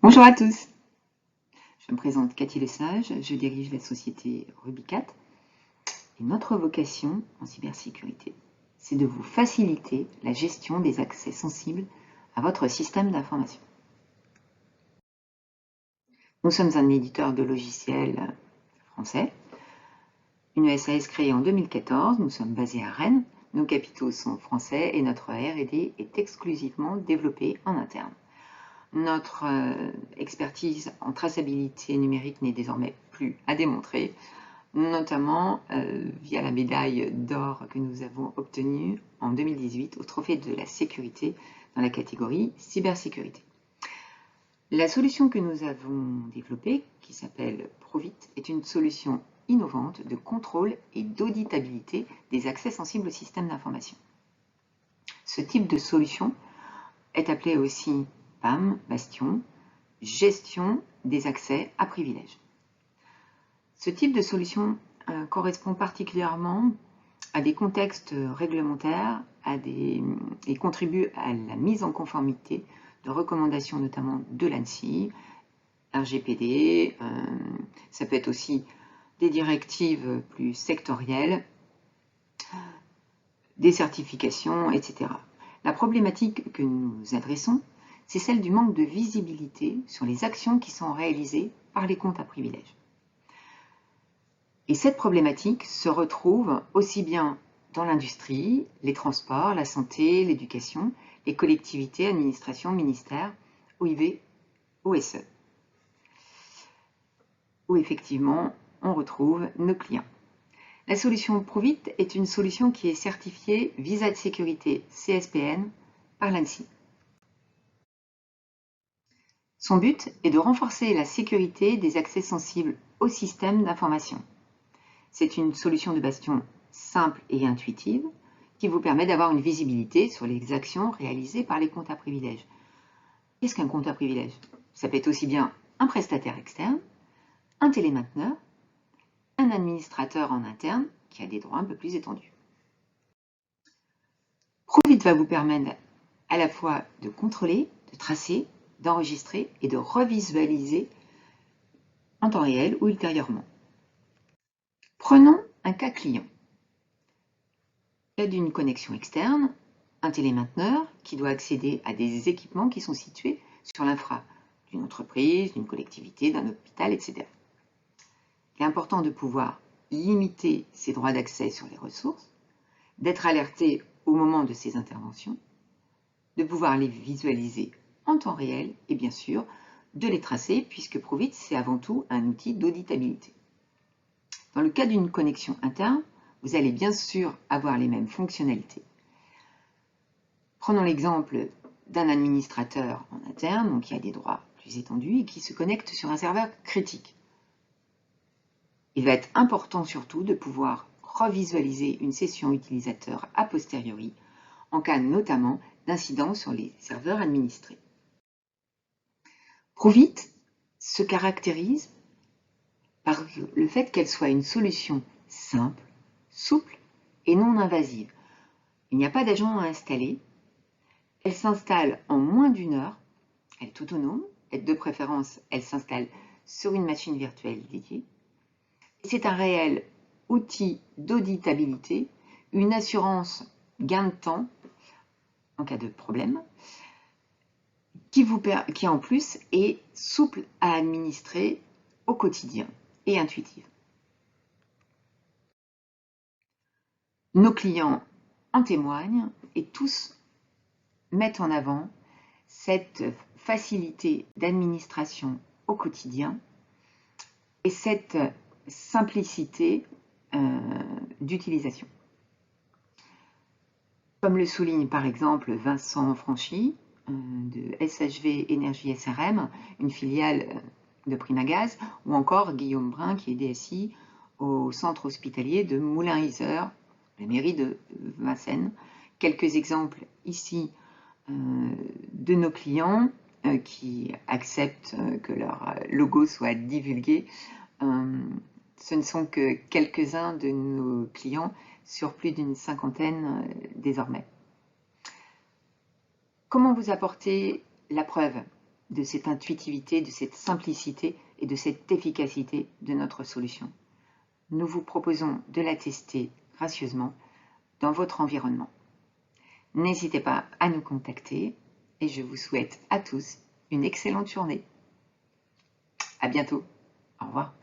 Bonjour à tous, je me présente Cathy Lesage, je dirige la société Rubicat et notre vocation en cybersécurité, c'est de vous faciliter la gestion des accès sensibles à votre système d'information. Nous sommes un éditeur de logiciels français, une SAS créée en 2014, nous sommes basés à Rennes, nos capitaux sont français et notre R&D est exclusivement développé en interne. Notre expertise en traçabilité numérique n'est désormais plus à démontrer, notamment via la médaille d'or que nous avons obtenue en 2018 au Trophée de la sécurité dans la catégorie cybersécurité. La solution que nous avons développée, qui s'appelle Provit, est une solution innovante de contrôle et d'auditabilité des accès sensibles au système d'information. Ce type de solution est appelé aussi PAM, Bastion, gestion des accès à privilèges. Ce type de solution correspond particulièrement à des contextes réglementaires et contribue à la mise en conformité de recommandations notamment de l'ANSSI, RGPD, ça peut être aussi des directives plus sectorielles, des certifications, etc. La problématique que nous adressons, c'est celle du manque de visibilité sur les actions qui sont réalisées par les comptes à privilèges. Et cette problématique se retrouve aussi bien dans l'industrie, les transports, la santé, l'éducation, les collectivités, administrations, ministères, OIV, OSE, où effectivement on retrouve nos clients. La solution Provit est une solution qui est certifiée Visa de sécurité CSPN par l'ANSSI. Son but est de renforcer la sécurité des accès sensibles au système d'information. C'est une solution de bastion simple et intuitive qui vous permet d'avoir une visibilité sur les actions réalisées par les comptes à privilèges. Qu'est-ce qu'un compte à privilège? Ça peut être aussi bien un prestataire externe, un télémainteneur, un administrateur en interne qui a des droits un peu plus étendus. Provit va vous permettre à la fois de contrôler, de tracer, d'enregistrer et de revisualiser en temps réel ou ultérieurement. Prenons un cas client. Il y a d'une connexion externe, un télémainteneur qui doit accéder à des équipements qui sont situés sur l'infra d'une entreprise, d'une collectivité, d'un hôpital, etc. Il est important de pouvoir limiter ses droits d'accès sur les ressources, d'être alerté au moment de ces interventions, de pouvoir les visualiser en temps réel et bien sûr de les tracer puisque Provit c'est avant tout un outil d'auditabilité. Dans le cas d'une connexion interne, vous allez bien sûr avoir les mêmes fonctionnalités. Prenons l'exemple d'un administrateur en interne, donc qui a des droits plus étendus et qui se connecte sur un serveur critique. Il va être important surtout de pouvoir revisualiser une session utilisateur a posteriori en cas notamment d'incidents sur les serveurs administrés. Provit se caractérise par le fait qu'elle soit une solution simple, souple et non invasive. Il n'y a pas d'agent à installer, elle s'installe en moins d'1 heure, elle est autonome, et de préférence elle s'installe sur une machine virtuelle dédiée. C'est un réel outil d'auditabilité, une assurance gain de temps en cas de problème, qui en plus est souple à administrer au quotidien et intuitive. Nos clients en témoignent et tous mettent en avant cette facilité d'administration au quotidien et cette simplicité d'utilisation. Comme le souligne par exemple Vincent Franchi de SHV Énergie SRM, une filiale de Primagaz, ou encore Guillaume Brun qui est DSI au centre hospitalier de Moulins-Isère, la mairie de Vincennes. Quelques exemples ici de nos clients qui acceptent que leur logo soit divulgué. Ce ne sont que quelques-uns de nos clients sur plus d'une cinquantaine désormais. Comment vous apporter la preuve? de cette intuitivité, de cette simplicité et de cette efficacité de notre solution. Nous vous proposons de la tester gracieusement dans votre environnement. N'hésitez pas à nous contacter et je vous souhaite à tous une excellente journée. À bientôt. Au revoir.